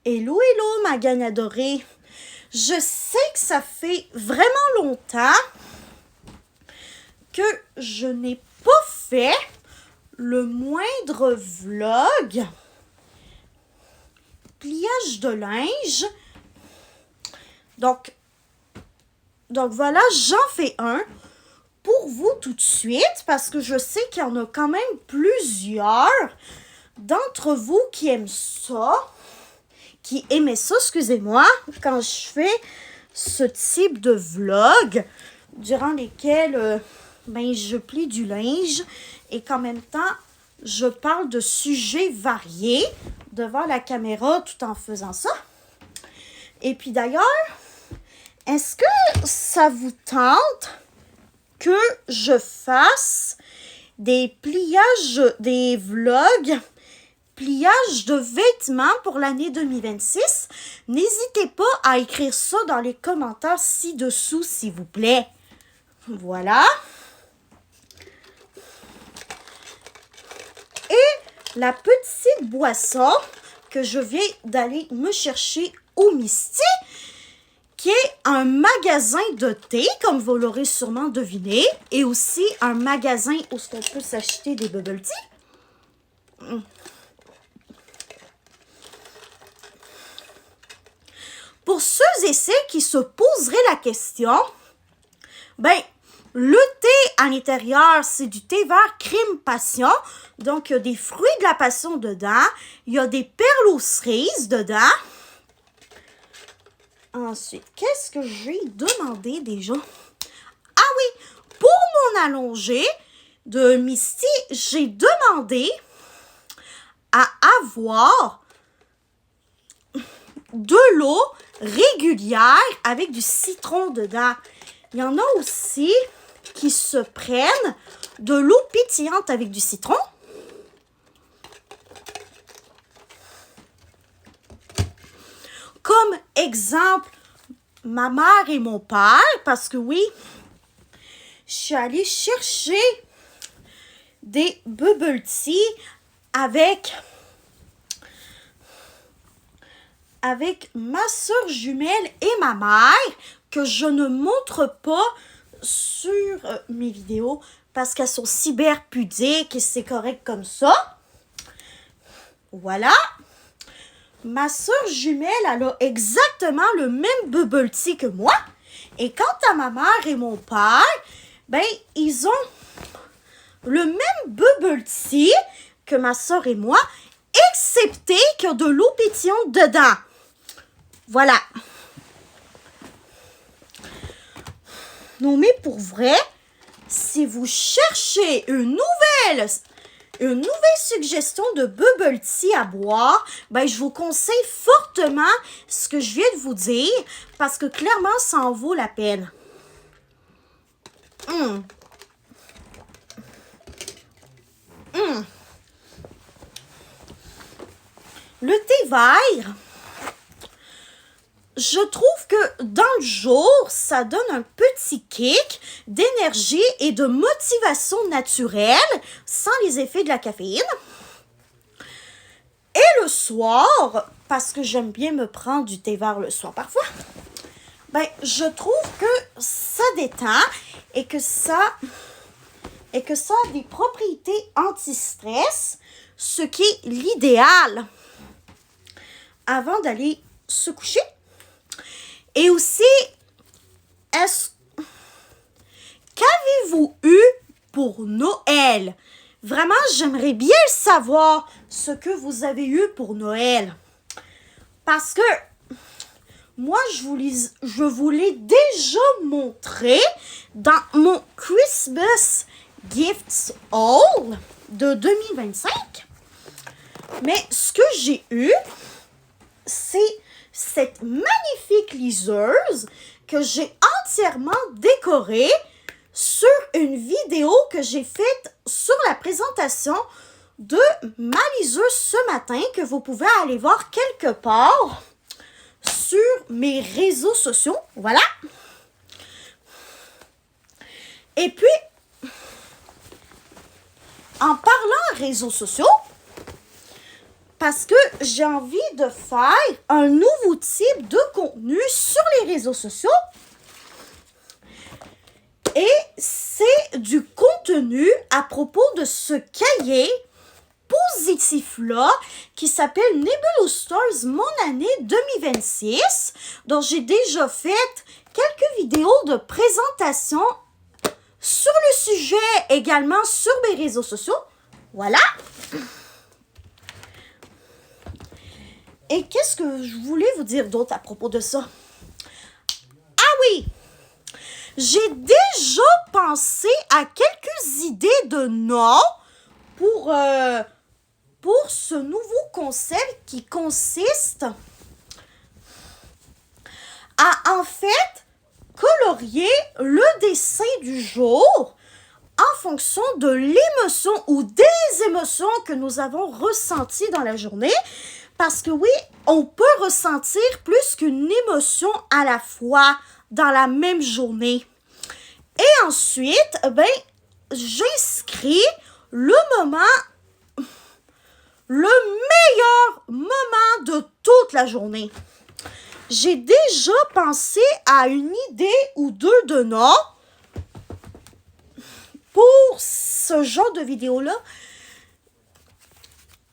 Hello, hello, ma gang adorée. Je sais que ça fait vraiment longtemps que je n'ai pas fait le moindre vlog pliage de linge. Donc voilà, j'en fais un pour vous tout de suite parce que je sais qu'il y en a quand même plusieurs d'entre vous qui aiment ça. Qui aimait ça, excusez-moi, quand je fais ce type de vlog durant lesquels je plie du linge et qu'en même temps, je parle de sujets variés devant la caméra tout en faisant ça. Et puis d'ailleurs, est-ce que ça vous tente que je fasse des pliages, des vlogs pliage de vêtements pour l'année 2026, n'hésitez pas à écrire ça dans les commentaires ci-dessous, s'il vous plaît. Voilà. Et la petite boisson que je viens d'aller me chercher au Misty, qui est un magasin de thé, comme vous l'aurez sûrement deviné, et aussi un magasin où on peut s'acheter des bubble tea. Pour ceux et celles qui se poseraient la question, le thé à l'intérieur, c'est du thé vert crème passion. Donc, il y a des fruits de la passion dedans. Il y a des perles aux cerises dedans. Ensuite, qu'est-ce que j'ai demandé déjà? Ah oui, pour mon allongé de Misty, j'ai demandé à avoir de l'eau régulière avec du citron dedans. Il y en a aussi qui se prennent de l'eau pétillante avec du citron. Comme exemple, ma mère et mon père, parce que oui, je suis allée chercher des bubble tea avec ma soeur jumelle et ma mère, que je ne montre pas sur mes vidéos parce qu'elles sont cyberpudiques et c'est correct comme ça. Voilà. Ma soeur jumelle, elle a exactement le même bubble tea que moi. Et quant à ma mère et mon père, ils ont le même bubble tea que ma soeur et moi, excepté qu'il y a de l'eau pétillante dedans. Voilà. Non, mais pour vrai, si vous cherchez une nouvelle suggestion de bubble tea à boire, je vous conseille fortement ce que je viens de vous dire parce que clairement, ça en vaut la peine. Le thé vert, je trouve que dans le jour, ça donne un petit kick d'énergie et de motivation naturelle sans les effets de la caféine. Et le soir, parce que j'aime bien me prendre du thé vert le soir parfois, je trouve que ça détend et que ça a des propriétés anti-stress, ce qui est l'idéal avant d'aller se coucher. Et aussi, qu'avez-vous eu pour Noël? Vraiment, j'aimerais bien savoir ce que vous avez eu pour Noël. Parce que moi, je vous l'ai déjà montré dans mon Christmas Gifts Haul de 2025. Mais ce que j'ai eu, c'est cette magnifique liseuse que j'ai entièrement décorée sur une vidéo que j'ai faite sur la présentation de ma liseuse ce matin, que vous pouvez aller voir quelque part sur mes réseaux sociaux. Voilà. Et puis, en parlant réseaux sociaux, parce que j'ai envie de faire un nouveau type de contenu sur les réseaux sociaux. Et c'est du contenu à propos de ce cahier positif-là qui s'appelle Nebulous Stars Mon année 2026, dont j'ai déjà fait quelques vidéos de présentation sur le sujet, également sur mes réseaux sociaux. Voilà. Et qu'est-ce que je voulais vous dire d'autre à propos de ça? Ah oui! J'ai déjà pensé à quelques idées de noms pour ce nouveau concept qui consiste à, en fait, colorier le dessin du jour en fonction de l'émotion ou des émotions que nous avons ressenties dans la journée. Parce que oui, on peut ressentir plus qu'une émotion à la fois dans la même journée. Et ensuite, j'inscris le meilleur moment de toute la journée. J'ai déjà pensé à une idée ou deux de noms pour ce genre de vidéo-là.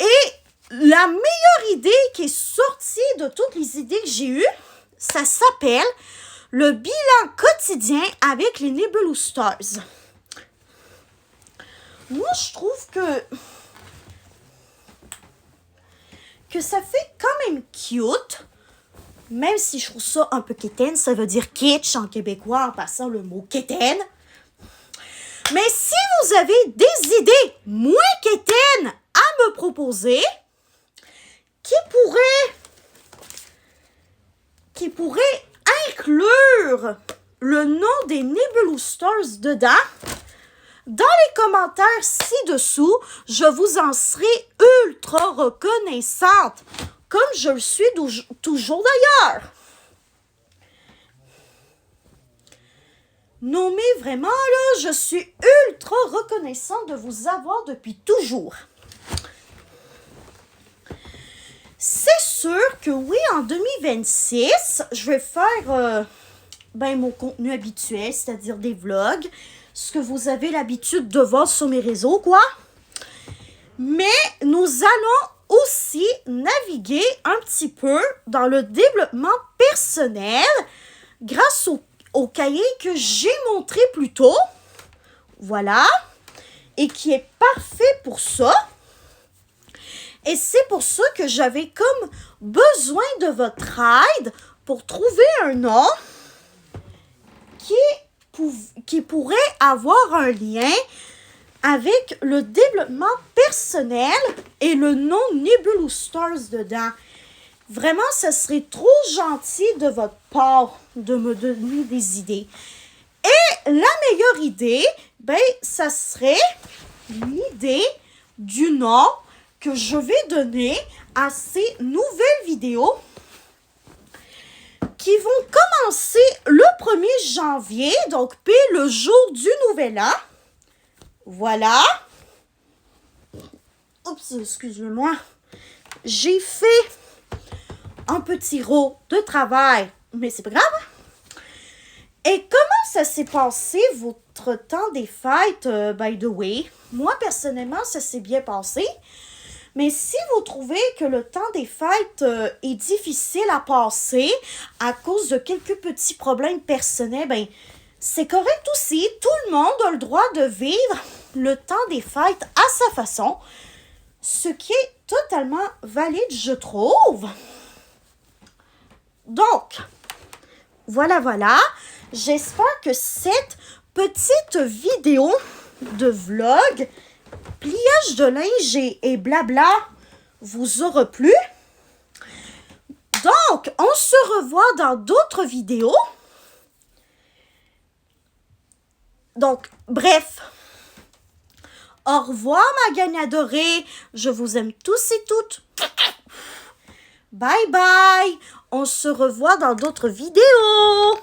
Et la meilleure idée qui est sortie de toutes les idées que j'ai eues, ça s'appelle le bilan quotidien avec les Nebulous Stars. Moi, je trouve que ça fait quand même cute, même si je trouve ça un peu quétaine. Ça veut dire kitsch en québécois, en passant le mot quétaine. Mais si vous avez des idées moins quétaines à me proposer, qui pourraient inclure le nom des Nebulous Stars dedans, dans les commentaires ci-dessous, je vous en serai ultra reconnaissante, comme je le suis toujours d'ailleurs. Non mais vraiment là, je suis ultra reconnaissante de vous avoir depuis toujours. C'est sûr que oui, en 2026, je vais faire mon contenu habituel, c'est-à-dire des vlogs, ce que vous avez l'habitude de voir sur mes réseaux, quoi. Mais nous allons aussi naviguer un petit peu dans le développement personnel grâce au cahier que j'ai montré plus tôt. Voilà. Et qui est parfait pour ça. Et c'est pour ça que j'avais comme besoin de votre aide pour trouver un nom qui pourrait avoir un lien avec le développement personnel et le nom Nebulous Stars dedans. Vraiment, ce serait trop gentil de votre part de me donner des idées. Et la meilleure idée, ça serait l'idée du nom que je vais donner à ces nouvelles vidéos qui vont commencer le 1er janvier, donc pile le jour du Nouvel An. Voilà. Oups, excusez-moi. J'ai fait un petit rot de travail, mais c'est pas grave. Et comment ça s'est passé, votre temps des fêtes, by the way? Moi, personnellement, ça s'est bien passé. Mais si vous trouvez que le temps des fêtes est difficile à passer à cause de quelques petits problèmes personnels, c'est correct aussi. Tout le monde a le droit de vivre le temps des fêtes à sa façon, ce qui est totalement valide, je trouve. Donc, voilà. J'espère que cette petite vidéo de vlog, pliage de linge et blabla, vous aura plu. Donc, on se revoit dans d'autres vidéos. Donc, bref. Au revoir, ma gang adorée. Je vous aime tous et toutes. Bye bye. On se revoit dans d'autres vidéos.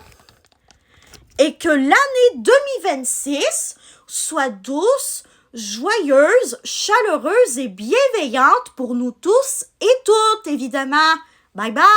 Et que l'année 2026 soit douce, joyeuse, chaleureuse et bienveillante pour nous tous et toutes, évidemment. Bye bye!